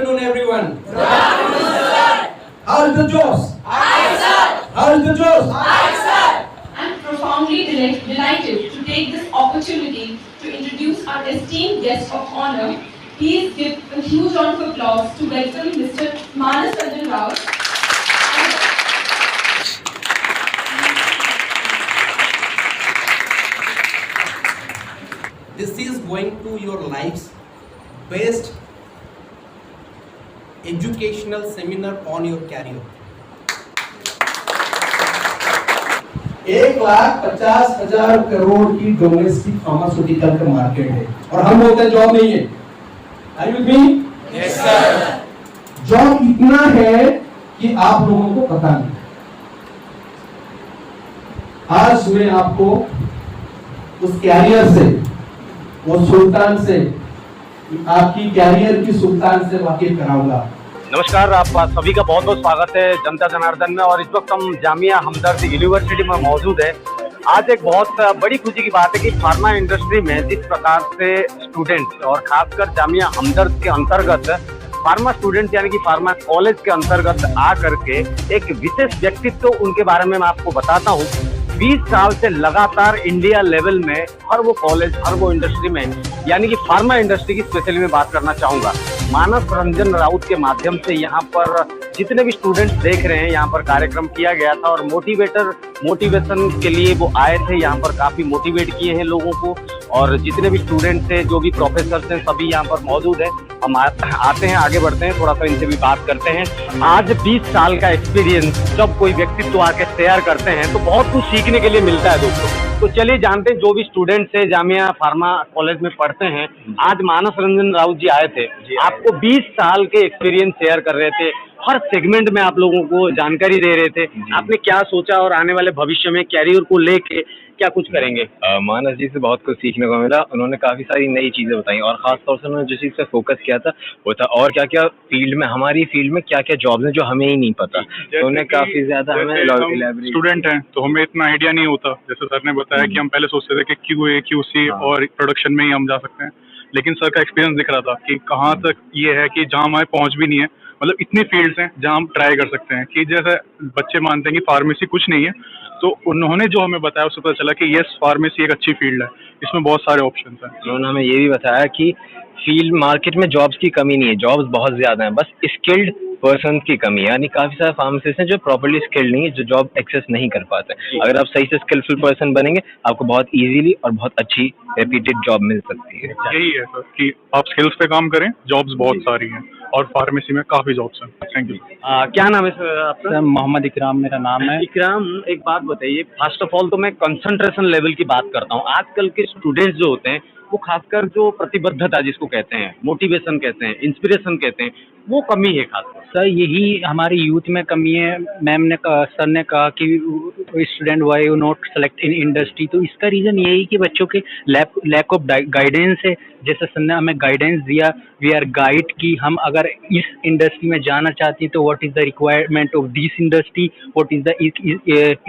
afternoon, everyone. Good afternoon, sir. How is the Josh? Hi, sir. How is the Josh? Hi, sir. I'm profoundly delighted to take this opportunity to introduce our esteemed guest of honor. Please give a huge round of applause to welcome Mr. Manas Ranjan Rao. This is going to your life's best educational seminar on your career. 1,50,000 crore की domestic pharmaceutical का market है और हम बोलते हैं job नहीं है। Are you with me? Yes, sir. Job इतना है कि आप लोगों को पता नहीं। आज मैं आपको उस कैरियर से, वो सुल्तान से, आपकी कैरियर की सुल्तान से वाकिफ कराऊंगा। नमस्कार, आप सभी का बहुत बहुत स्वागत है जनता जनार्दन में। और इस वक्त हम जामिया हमदर्द यूनिवर्सिटी में मौजूद है। आज एक बहुत बड़ी खुशी की बात है कि फार्मा इंडस्ट्री में जिस प्रकार से स्टूडेंट्स और खासकर जामिया हमदर्द के अंतर्गत फार्मा स्टूडेंट यानी कि फार्मा कॉलेज के अंतर्गत आ करके एक विशेष व्यक्तित्व उनके बारे में मैं आपको बताता हूँ। 20 साल से लगातार इंडिया लेवल में हर वो कॉलेज, हर वो इंडस्ट्री में यानी कि फार्मा इंडस्ट्री की स्पेशली में बात करना चाहूँगा। मानस रंजन राउत के माध्यम से यहाँ पर जितने भी स्टूडेंट्स देख रहे हैं, यहाँ पर कार्यक्रम किया गया था और मोटिवेशन के लिए वो आए थे। यहाँ पर काफ़ी मोटिवेट किए हैं लोगों को और जितने भी स्टूडेंट्स हैं, जो भी प्रोफेसर हैं, सभी यहाँ पर मौजूद हैं। हम आते हैं, आगे बढ़ते हैं, थोड़ा सा इनसे भी बात करते हैं। आज 20 साल का एक्सपीरियंस जब कोई व्यक्तित्व आके शेयर करते हैं तो बहुत कुछ सीखने के लिए मिलता है दोस्तों। तो चलिए जानते हैं जो भी स्टूडेंट्स हैं, जामिया फार्मा कॉलेज में पढ़ते हैं। आज मानस रंजन राउत जी आए थे, आपको 20 साल के एक्सपीरियंस शेयर कर रहे थे, हर सेगमेंट में आप लोगों को जानकारी दे रहे थे। आपने क्या सोचा और आने वाले भविष्य में कैरियर को लेके क्या कुछ करेंगे? मानस जी से बहुत कुछ सीखने को मिला। उन्होंने काफ़ी सारी नई चीज़ें बताई और ख़ास तौर से उन्होंने जिस चीज़ पे फोकस किया था वो था और क्या क्या फील्ड में, हमारी फील्ड में क्या क्या जॉब्स हैं जो हमें ही नहीं पता। तो उन्हें काफ़ी ज़्यादा हमें स्टूडेंट हैं तो हमें इतना आइडिया नहीं होता। जैसे सर ने बताया कि हम पहले सोचते थे कि QA QC और प्रोडक्शन में ही हम जा सकते हैं, लेकिन सर का एक्सपीरियंस दिख रहा था कि कहाँ तक ये है कि जहाँ हमारे पहुँच भी नहीं है। मतलब इतनी फील्ड्स हैं जहाँ हम ट्राई कर सकते हैं कि जैसे बच्चे मानते हैं कि फार्मेसी कुछ नहीं है, तो उन्होंने जो हमें बताया उससे पता चला कि यस, फार्मेसी एक अच्छी फील्ड है, इसमें बहुत सारे ऑप्शंस हैं। उन्होंने हमें ये भी बताया कि फील्ड मार्केट में जॉब्स की कमी नहीं है, जॉब्स बहुत ज़्यादा हैं, बस स्किल्ड पर्सन की कमी है। यानी काफ़ी सारे फार्मासिस्ट हैं जो प्रॉपर्ली स्किल्ड नहीं है, जो जॉब एक्सेस नहीं कर पाते। अगर आप सही से स्किलफुल पर्सन बनेंगे, आपको बहुत इजीली और बहुत अच्छी रेप्यूटेड जॉब मिल सकती है। यही है सर कि आप स्किल्स पे काम करें, जॉब्स बहुत सारी हैं और फार्मेसी में काफ़ी जॉब्स हैं। Thank you. क्या नाम है सर आपका? सर मोहम्मद इकराम मेरा नाम है। इकराम, एक बात बताइए, फर्स्ट ऑफ ऑल तो मैं कंसंट्रेशन लेवल की बात करता हूँ। आजकल के स्टूडेंट्स जो होते हैं वो खासकर जो प्रतिबद्धता जिसको कहते हैं, मोटिवेशन कहते हैं, इंस्पिरेशन कहते हैं, वो कमी है खासकर। सर यही हमारी यूथ में कमी है। सर ने कहा कि student why you not select in industry, तो इसका रीज़न यही कि बच्चों के लैक ऑफ गाइडेंस है। जैसे सर ने हमें गाइडेंस दिया, वी आर गाइड कि हम अगर इस इंडस्ट्री में जाना चाहते हैं तो what is the requirement of this industry, what is the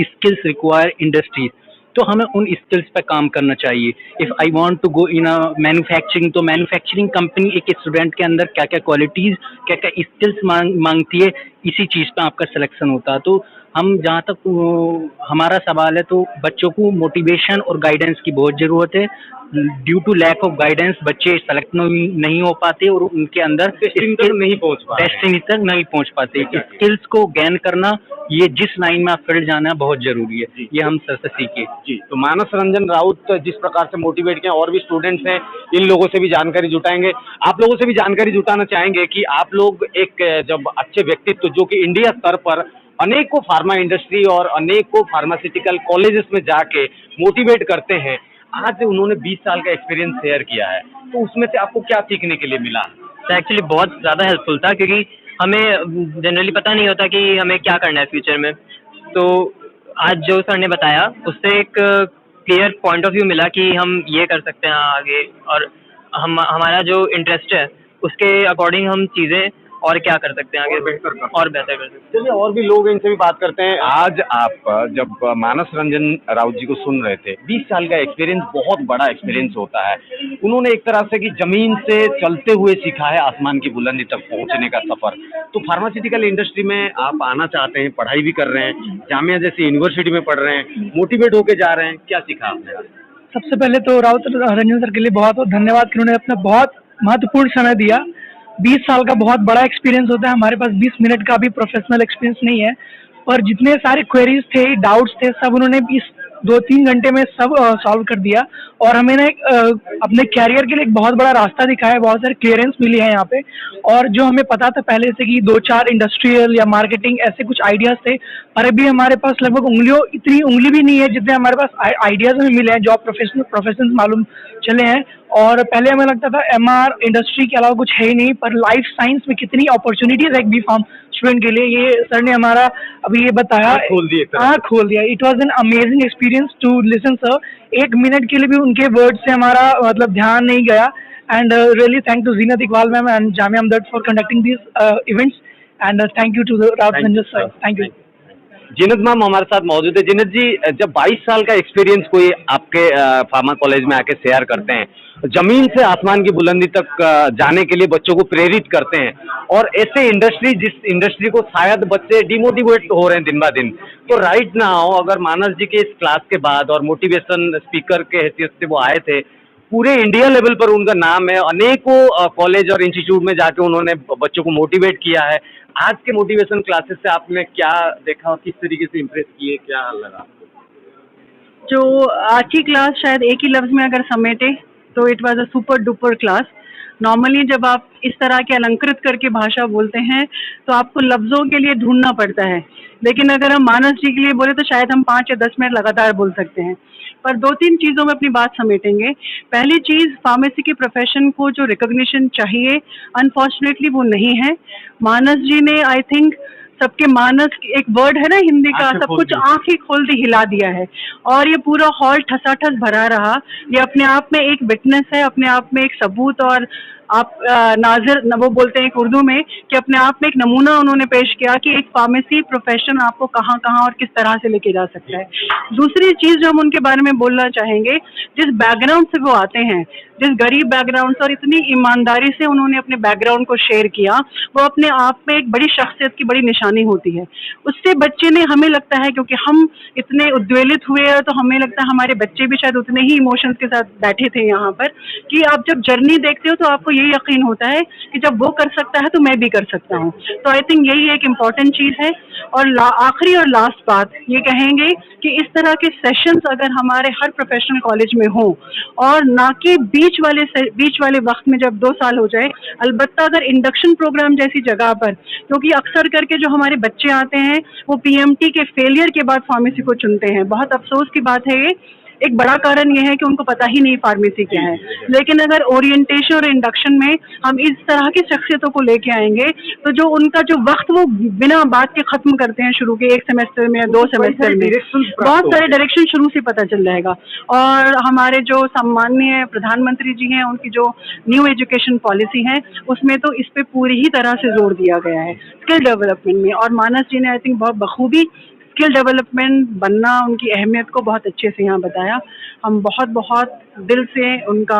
skills require industries, तो हमें उन स्किल्स पे काम करना चाहिए। If I want to go in a manufacturing, तो मैन्युफैक्चरिंग कंपनी एक स्टूडेंट के अंदर क्या क्या क्वालिटीज़, क्या क्या स्किल्स मांगती है, इसी चीज़ पे आपका सिलेक्शन होता है। तो हम जहाँ तक हमारा सवाल है, तो बच्चों को मोटिवेशन और गाइडेंस की बहुत ज़रूरत है। Due to lack of guidance बच्चे सेलेक्ट नहीं हो पाते और उनके अंदर टेस्टिंग तक नहीं पहुँच पाते। स्किल्स को गेन करना, ये जिस लाइन में आप फील्ड जाना है बहुत जरूरी है, ये हम सर से सीखे। जी, तो मानस रंजन राउत जिस प्रकार से मोटिवेट किए, और भी स्टूडेंट्स हैं, इन लोगों से भी जानकारी जुटाएंगे। आप लोगों से भी जानकारी जुटाना चाहेंगे कि आप लोग एक जब अच्छे व्यक्तित्व जो कि इंडिया स्तर पर अनेकों फार्मा इंडस्ट्री और अनेकों फार्मास्यूटिकल कॉलेजेस में जाके मोटिवेट करते हैं, आज उन्होंने 20 साल का एक्सपीरियंस शेयर किया है, तो उसमें से आपको क्या सीखने के लिए मिला? तो एक्चुअली बहुत ज़्यादा हेल्पफुल था, क्योंकि हमें जनरली पता नहीं होता कि हमें क्या करना है फ्यूचर में। तो आज जो सर ने बताया उससे एक क्लियर पॉइंट ऑफ व्यू मिला कि हम ये कर सकते हैं आगे, और हमारा जो इंटरेस्ट है उसके अकॉर्डिंग हम चीज़ें और क्या कर सकते हैं आगे और बेहतर कर सकते हैं। चलिए और भी लोग हैं, इनसे भी बात करते हैं। आज आप जब मानस रंजन राउत जी को सुन रहे थे, 20 साल का एक्सपीरियंस बहुत बड़ा एक्सपीरियंस होता है। उन्होंने एक तरह से कि जमीन से चलते हुए सीखा है आसमान की बुलंदी तक पहुंचने का सफर। तो फार्मास्यूटिकल इंडस्ट्री में आप आना चाहते हैं, पढ़ाई भी कर रहे हैं, जामिया जैसी यूनिवर्सिटी में पढ़ रहे हैं, मोटिवेट होके जा रहे हैं, क्या सीखा आपने आज? सबसे पहले तो राउत रंजन सर के लिए बहुत बहुत धन्यवाद कि उन्होंने अपना बहुत महत्वपूर्ण समय दिया। 20 साल का बहुत बड़ा एक्सपीरियंस होता है, हमारे पास 20 मिनट का भी प्रोफेशनल एक्सपीरियंस नहीं है, पर जितने सारे क्वेरीज थे, डाउट्स थे, सब उन्होंने इस 2-3 घंटे में सब सॉल्व कर दिया और हमें ना अपने कैरियर के लिए एक बहुत बड़ा रास्ता दिखाया है। बहुत सारे क्लियरेंस मिली है यहाँ पे, और जो हमें पता था पहले से कि 2-4 इंडस्ट्रियल या मार्केटिंग ऐसे कुछ आइडियाज थे, पर अभी हमारे पास लगभग इतनी उंगली भी नहीं है जितने हमारे पास आइडियाज हमें मिले हैं, जॉब प्रोफेशन मालूम चले हैं। और पहले हमें लगता था एमआर इंडस्ट्री के अलावा कुछ है ही नहीं, पर लाइफ साइंस में कितनी अपॉर्चुनिटीज है एक B.Pharm स्टूडेंट के लिए, ये सर ने हमारा अभी ये बताया, हाँ खोल दिया। It was an amazing experience to listen sir. 1 minute के लिए भी उनके वर्ड से हमारा मतलब ध्यान नहीं गया। And really thank to Zeenat Iqbal ma'am and Jamia Hamdard for conducting this events and thank you to Raut Ranjan sir. Thank you. Zeenat ma'am हमारे साथ मौजूद है। जीनत जी, जब 22 साल का एक्सपीरियंस कोई आपके फार्मा कॉलेज में आके शेयर करते हैं, जमीन से आसमान की बुलंदी तक जाने के लिए बच्चों को प्रेरित करते हैं, और ऐसे इंडस्ट्री जिस इंडस्ट्री को शायद बच्चे डिमोटिवेट हो रहे हैं दिन ब दिन, तो राइट नाउ अगर मानस जी के इस क्लास के बाद और मोटिवेशन स्पीकर के हैसियत से वो आए थे, पूरे इंडिया लेवल पर उनका नाम है, अनेकों कॉलेज और इंस्टीट्यूट में जाके उन्होंने बच्चों को मोटिवेट किया है। आज के मोटिवेशन क्लासेस से आपने क्या देखा और किस तरीके से इम्प्रेस किए, क्या लगा आपको? जो आज की क्लास शायद एक ही लफ्ज में अगर समेटे तो it was a super duper class. Normally जब आप इस तरह के अलंकृत करके भाषा बोलते हैं तो आपको लफ्ज़ों के लिए ढूंढना पड़ता है, लेकिन अगर हम मानस जी के लिए बोले तो शायद हम 5 या 10 मिनट लगातार बोल सकते हैं। पर 2-3 चीज़ों में अपनी बात समेटेंगे। पहली चीज़, फार्मेसी के प्रोफेशन को जो रिकॉग्निशन चाहिए अनफॉर्चुनेटली वो नहीं है। मानस जी ने आई थिंक सबके मानस, एक वर्ड है ना हिंदी का, सब कुछ आंखें खोल दी, हिला दिया है, और ये पूरा हॉल ठसाठस भरा रहा। ये अपने आप में एक विटनेस है, अपने आप में एक सबूत, और आप नाजिर वो बोलते हैं उर्दू में कि अपने आप में एक नमूना उन्होंने पेश किया कि एक फार्मेसी प्रोफेशन आपको कहाँ कहाँ और किस तरह से लेके जा सकता है। दूसरी चीज़ जो हम उनके बारे में बोलना चाहेंगे, जिस बैकग्राउंड से वो आते हैं, जिस गरीब बैकग्राउंड से, और इतनी ईमानदारी से उन्होंने अपने बैकग्राउंड को शेयर किया, वो अपने आप में एक बड़ी शख्सियत की बड़ी निशानी होती है। उससे बच्चे ने, हमें लगता है क्योंकि हम इतने उद्वेलित हुए हैं, तो हमें लगता है हमारे बच्चे भी शायद उतने ही इमोशंस के साथ बैठे थे यहाँ पर, कि आप जब जर्नी देखते हो तो आपको यही यकीन होता है कि जब वो कर सकता है तो मैं भी कर सकता हूँ। तो आई थिंक यही एक इम्पॉर्टेंट चीज़ है। और आखिरी और लास्ट बात ये कहेंगे कि इस तरह के सेशंस अगर हमारे हर प्रोफेशनल कॉलेज में हो, और ना कि बीच वाले वक्त में जब 2 साल हो जाए, अलबत्ता अगर इंडक्शन प्रोग्राम जैसी जगह पर, क्योंकि अक्सर करके जो हमारे बच्चे आते हैं वो PMT के फेलियर के बाद फार्मेसी को चुनते हैं। बहुत अफसोस की बात है ये। एक बड़ा कारण ये है कि उनको पता ही नहीं फार्मेसी क्या है। लेकिन अगर ओरिएंटेशन और इंडक्शन में हम इस तरह की शख्सियतों को लेके आएंगे तो जो उनका जो वक्त वो बिना बात के खत्म करते हैं शुरू के 1 सेमेस्टर में या 2 सेमेस्टर में, बहुत सारे डायरेक्शन शुरू से पता चल जाएगा। और हमारे जो सम्माननीय प्रधानमंत्री जी हैं, उनकी जो न्यू एजुकेशन पॉलिसी है, उसमें तो इस पे पूरी ही तरह से जोर दिया गया है स्किल डेवलपमेंट में। और मानस जी ने आई थिंक बहुत बखूबी स्किल डेवलपमेंट बनना, उनकी अहमियत को बहुत अच्छे से यहाँ बताया। हम बहुत बहुत दिल से उनका,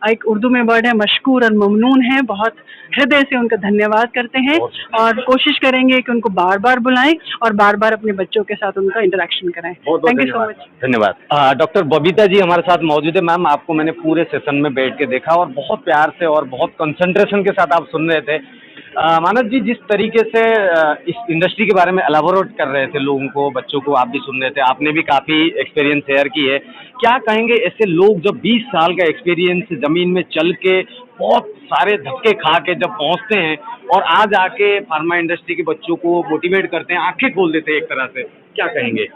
एक उर्दू में वर्ड है मशकूर और ममनून है, बहुत हृदय से उनका धन्यवाद करते हैं, और कोशिश करेंगे कि उनको बार बार बुलाएं और बार बार अपने बच्चों के साथ उनका इंटरेक्शन कराएं। Thank you so much. धन्यवाद। डॉक्टर बबीता जी हमारे साथ मौजूद है। मैम, आपको मैंने पूरे सेशन में बैठ के देखा और बहुत प्यार से और बहुत कंसंट्रेशन के साथ आप सुन रहे थे। मानस जी, जिस तरीके से इस इंडस्ट्री के बारे में एलाबोरेट कर रहे थे लोगों को, बच्चों को, आप भी सुन रहे थे, आपने भी काफ़ी एक्सपीरियंस शेयर की है। क्या कहेंगे ऐसे लोग जब 20 साल का एक्सपीरियंस जमीन में चल के बहुत सारे धक्के खा के जब पहुंचते हैं और आज आके फार्मा इंडस्ट्री के बच्चों को मोटिवेट करते हैं, आंखें खोल देते हैं एक तरह से, क्या कहेंगे?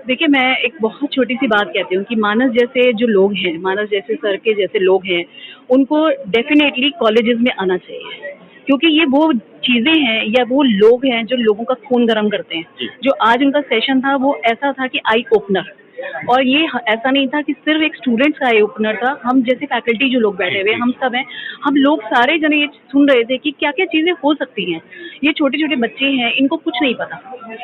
देखिए, मैं एक बहुत छोटी सी बात कहती हूँ कि मानस जैसे जो लोग हैं, मानस जैसे सर के जैसे लोग हैं, उनको डेफिनेटली कॉलेजेस में आना चाहिए, क्योंकि ये वो चीज़ें हैं या वो लोग हैं जो लोगों का खून गर्म करते हैं। जो आज उनका सेशन था वो ऐसा था कि आई ओपनर, और ये ऐसा नहीं था कि सिर्फ एक स्टूडेंट्स का आई ओपनर था, हम जैसे फैकल्टी जो लोग बैठे हुए हम सब हैं, हम लोग सारे जने ये सुन रहे थे कि क्या क्या चीज़ें हो सकती हैं। ये छोटे छोटे बच्चे हैं, इनको कुछ नहीं पता,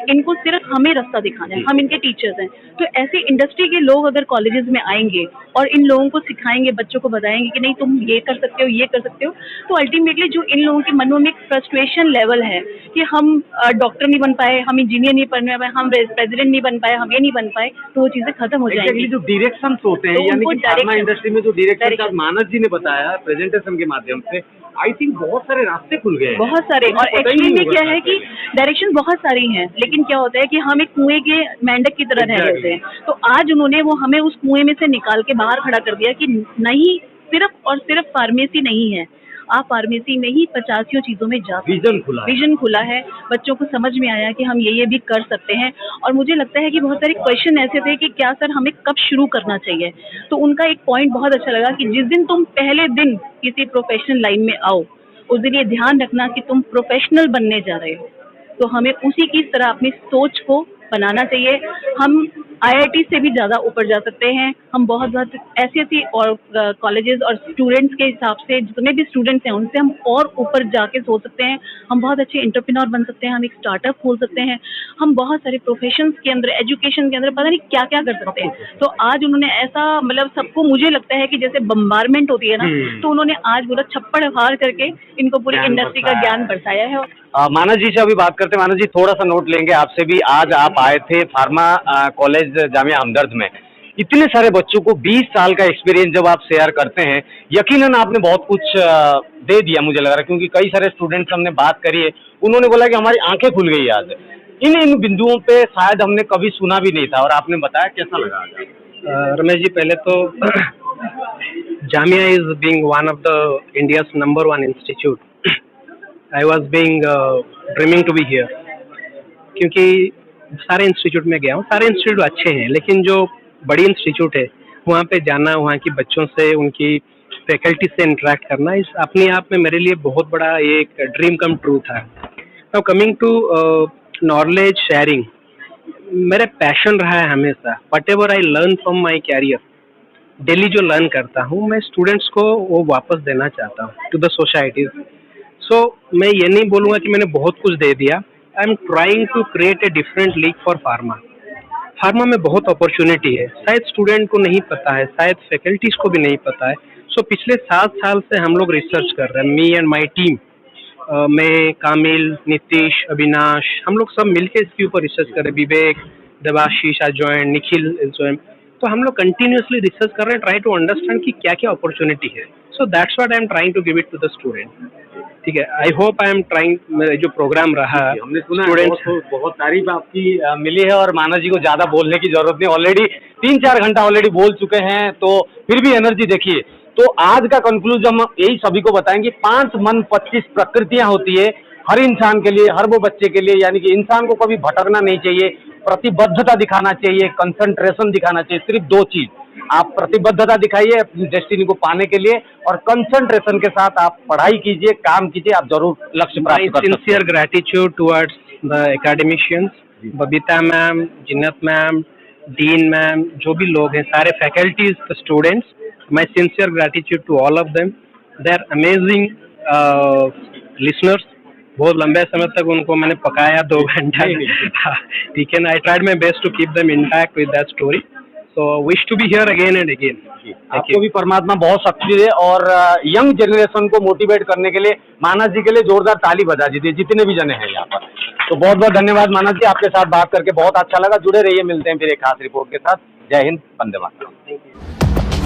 इनको सिर्फ हमें रास्ता दिखाना है, हम इनके टीचर्स हैं। तो ऐसे इंडस्ट्री के लोग अगर कॉलेजेस में आएंगे और इन लोगों को सिखाएंगे, बच्चों को बताएंगे कि नहीं तुम ये कर सकते हो, ये कर सकते हो, तो अल्टीमेटली जो इन लोगों के मनों में एक फ्रस्ट्रेशन लेवल है कि हम डॉक्टर नहीं बन पाए, हम इंजीनियर नहीं बन पाए, हम प्रेसिडेंट नहीं बन पाए, हम ये नहीं बन पाए, तो वो चीज़ें खत्म हो जाएंगी। जो डायरेक्शन होते हैं, तो यानी उनको कि फार्मा direction- इंडस्ट्री में जो डायरेक्शन direction- मानस जी ने बताया प्रेजेंटेशन के माध्यम से, आई थिंक बहुत सारे रास्ते खुल गए हैं। बहुत सारे। और पता ही एक्चुअली नहीं में होगा क्या है कि डायरेक्शन बहुत सारी हैं, लेकिन क्या होता है कि हम एक कुएं के मेंढक की तरह रह जाते हैं। तो आज उन्होंने वो हमें उस कुएं में से निकाल के बाहर खड़ा कर दिया कि नहीं, सिर्फ और सिर्फ फार्मेसी नहीं है, आप फार्मेसी में ही 50 चीज़ों में जा सकते हैं। विजन खुला है, बच्चों को समझ में आया कि हम ये भी कर सकते हैं। और मुझे लगता है कि बहुत सारे क्वेश्चन ऐसे थे कि क्या सर हमें कब शुरू करना चाहिए, तो उनका एक पॉइंट बहुत अच्छा लगा कि जिस दिन तुम पहले दिन किसी प्रोफेशनल लाइन में आओ, उस दिन ये ध्यान रखना कि तुम प्रोफेशनल बनने जा रहे हो। तो हमें उसी की तरह अपनी सोच को बनाना चाहिए। हम IIT से भी ज़्यादा ऊपर जा सकते हैं। हम बहुत ऐसी और कॉलेजेस और स्टूडेंट्स के हिसाब से, जितने भी स्टूडेंट्स हैं उनसे हम और ऊपर जाके सोच सकते हैं। हम बहुत अच्छे एंटरप्रेन्योर बन सकते हैं, हम एक स्टार्टअप खोल सकते हैं, हम बहुत सारे प्रोफेशंस के अंदर, एजुकेशन के अंदर पता नहीं क्या क्या कर सकते हैं। तो आज उन्होंने ऐसा, मतलब सबको मुझे लगता है कि जैसे बम्बारमेंट होती है ना, तो उन्होंने आज पूरा छप्पड़ फाड़ करके इनको पूरी इंडस्ट्री का ज्ञान बरसाया है। मानस जी से अभी बात करते हैं। मानस जी, थोड़ा सा नोट लेंगे आपसे भी। आज आप आए थे फार्मा कॉलेज जामिया हमदर्द में, इतने सारे बच्चों को 20 साल का एक्सपीरियंस जब आप शेयर करते हैं, यकीनन आपने बहुत कुछ दे दिया मुझे लग रहा है, क्योंकि कई सारे स्टूडेंट्स हमने बात करी है, उन्होंने बोला कि हमारी आंखें खुल गई आज। इन बिंदुओं पे शायद हमने कभी सुना भी नहीं था और आपने बताया, कैसा लगा? रमेश जी, पहले तो Jamia is being one of the India's number 1 institute. I was being dreaming to be here, क्योंकि सारे इंस्टीट्यूट में गया हूँ, सारे इंस्टीट्यूट अच्छे हैं, लेकिन जो बड़ी इंस्टीट्यूट है वहाँ पे जाना, वहाँ की बच्चों से, उनकी फैकल्टी से इंटरेक्ट करना, इस अपने आप में मेरे लिए बहुत बड़ा एक ड्रीम कम ट्रू था। Now coming to knowledge sharing, मेरा पैशन रहा है हमेशा। Whatever I learn from my career, daily जो लर्न करता हूँ मैं स्टूडेंट्स को वो वापस देना चाहता हूँ टू द सोसाइटीज। सो मैं ये नहीं बोलूँगा कि मैंने बहुत कुछ दे दिया। I am trying to create a different league for pharma. Pharma में बहुत अपॉर्चुनिटी है, शायद स्टूडेंट को नहीं पता है, शायद फैकल्टीज को भी नहीं पता है। सो पिछले 7 साल से हम लोग रिसर्च कर रहे हैं, मी एंड माई टीम, मैं, कामिल, नीतीश, अविनाश, हम लोग सब मिलकर इसके ऊपर रिसर्च कर रहे हैं। विवेक, देवाशीष आज ज्वाइन, निखिल इज ज्वाइन। तो हम लोग कंटिन्यूसली रिसर्च कर रहे हैं, ट्राई टू अंडरस्टैंड कि क्या क्या अपॉर्चुनिटी है। So that's what I am trying to give it to the student. ठीक है, I hope I am trying, जो प्रोग्राम रहा, हमने सुना बहुत तारीफ आपकी मिली है और मानस जी को ज्यादा बोलने की जरूरत नहीं, ऑलरेडी 3-4 घंटा ऑलरेडी बोल चुके हैं, तो फिर भी एनर्जी देखिए। तो आज का कंक्लूजन हम यही सभी को बताएंगे, 5 मन 25 प्रकृतियां होती है हर इंसान के लिए, हर वो बच्चे के लिए, यानी कि इंसान को कभी भटकना नहीं चाहिए, प्रतिबद्धता दिखाना चाहिए, कंसंट्रेशन दिखाना चाहिए। सिर्फ 2 चीज, आप प्रतिबद्धता दिखाइए अपनी डेस्टिनी को पाने के लिए, और कंसंट्रेशन के साथ आप पढ़ाई कीजिए, काम कीजिए, आप जरूर लक्ष्य प्राप्त कर सकते हैं। Sincere gratitude towards the academicians, Babita ma'am, Jinnat ma'am, dean ma'am, जो भी लोग हैं, सारे faculties, the students, my sincere gratitude to all of them. They are amazing listeners. बहुत लंबे समय तक उनको मैंने पकाया 2 घंटा, ठीक है ना। I tried my best to keep them intact with that story. So wish to be here again and again. आपको भी परमात्मा बहुत शक्ति दे, और यंग जनरेशन को मोटिवेट करने के लिए मानस जी के लिए जोरदार ताली बजा दीजिए, जितने भी जने हैं यहाँ पर। तो बहुत बहुत धन्यवाद मानस जी, आपके साथ बात करके बहुत अच्छा लगा। जुड़े रहिए, मिलते हैं फिर एक खास रिपोर्ट के साथ। जय हिंद, वंदे मातरम।